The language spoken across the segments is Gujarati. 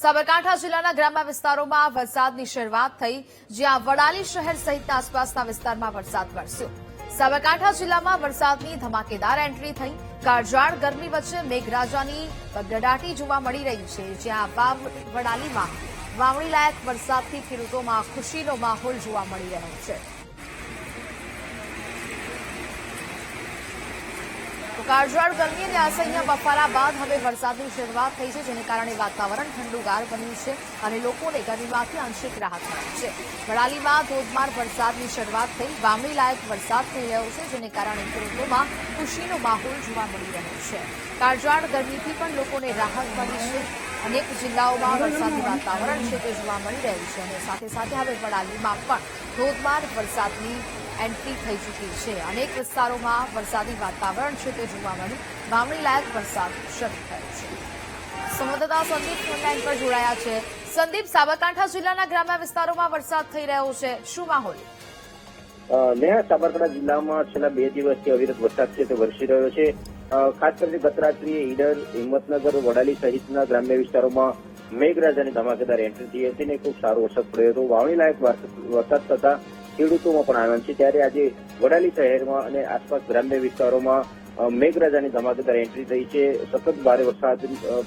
સાબરકાંઠા જિલ્લાના ગ્રામ્ય વિસ્તારોમાં વરસાદની શરૂઆત થઈ, જ્યાં વડાલી શહેર સહિતના આસપાસના વિસ્તારમાં વરસાદ વરસ્યો। સાબરકાંઠા જિલ્લામાં વરસાદની ધમાકેદાર એન્ટ્રી થઈ। કાળઝાળ ગરમી વચ્ચે મેઘરાજાની ગડગડાટી જોવા મળી રહી છે, જ્યાં વડાલીમાં વાવણી લાયક વરસાદથી ખેડૂતોમાં ખુશીનો માહોલ જોવા મળી રહ્યો છે। કાળઝાળ ગરમી અને અસહ્ય બફારા બાદ હવે વરસાદની શરૂઆત થઈ છે, જેને કારણે વાતાવરણ ઠંડુગાર બન્યું છે અને લોકોને ગરમીમાંથી આંશિક રાહત મળી છે। વડાલીમાં ધોધમાર વરસાદની શરૂઆત થઈ, વાવણી લાયક વરસાદ થઈ રહ્યો છે, જેને કારણે ખેડૂતોમાં ખુશીનો માહોલ જોવા મળી રહ્યો છે। કાળઝાળ ગરમીથી પણ લોકોને રાહત મળી છે। અનેક જિલ્લાઓમાં વરસાદી વાતાવરણ છે તે જોવા મળી રહ્યું છે અને સાથે સાથે હવે વડાલીમાં પણ ધોધમાર વરસાદની એન્ટ્રી થઈ ચૂકી છે। અનેક વિસ્તારોમાં વરસાદી વાતાવરણ છે તે જોવા મળી, વાવણી લાયક વરસાદ શરૂ થયો છે। સંવાદદાતા સંદીપ ઓનલાઈન પર જોડાયા છે। સંદીપ, સાબરકાંઠા જિલ્લાના ગ્રામ્ય વિસ્તારોમાં વરસાદ થઈ રહ્યો છે, શું માહોલ? નેહા, સાબરકાંઠા જિલ્લામાં છેલ્લા 2 દિવસથી અવિરત વરસાદ છે તે વરસી રહ્યો છે। ખાસ કરીને ગત રાત્રિએ ઈડર, હિંમતનગર, વડાલી સહિતના ગ્રામ્ય વિસ્તારોમાં મેઘરાજાની ધમાકેદાર એન્ટ્રી થઈ હતી અને ખૂબ સારો વરસાદ પડ્યો હતો। વાવણી લાયક વરસાદ થતા ખેડૂતોમાં પણ આનંદ છે। ત્યારે આજે વડાલી શહેરમાં અને આસપાસ ગ્રામ્ય વિસ્તારોમાં મેઘરાજાની ધમાકેદાર એન્ટ્રી થઈ છે। સતત ભારે વરસાદ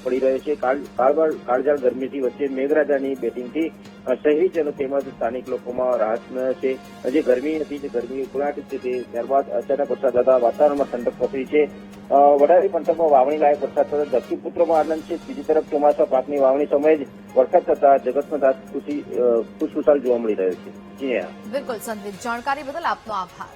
પડી રહ્યો છે। કાળઝાળ ગરમીથી વચ્ચે મેઘરાજાની બેટિંગથી શહેરીજનો તેમજ સ્થાનિક લોકોમાં રાહત મળે છે। જે ગરમી હતી તે ગરમી ઉકળાટ છે તે ત્યારબાદ અચાનક વરસાદ થતા વાતાવરણમાં ઠંડક પસરી છે। વડાલી પંથકમાં વાવણી લાયક વરસાદ થતા ધરતીપુત્રોમાં આનંદ છે। બીજી તરફ ચોમાસા પાકની વાવણી સમયે જ વરસાદ થતા જગતનો તાત ખુશખુશાલ જોવા મળી રહ્યો છે। જી હા, બિલકુલ સંદીપ, જાણકારી બદલ આપનો આભાર।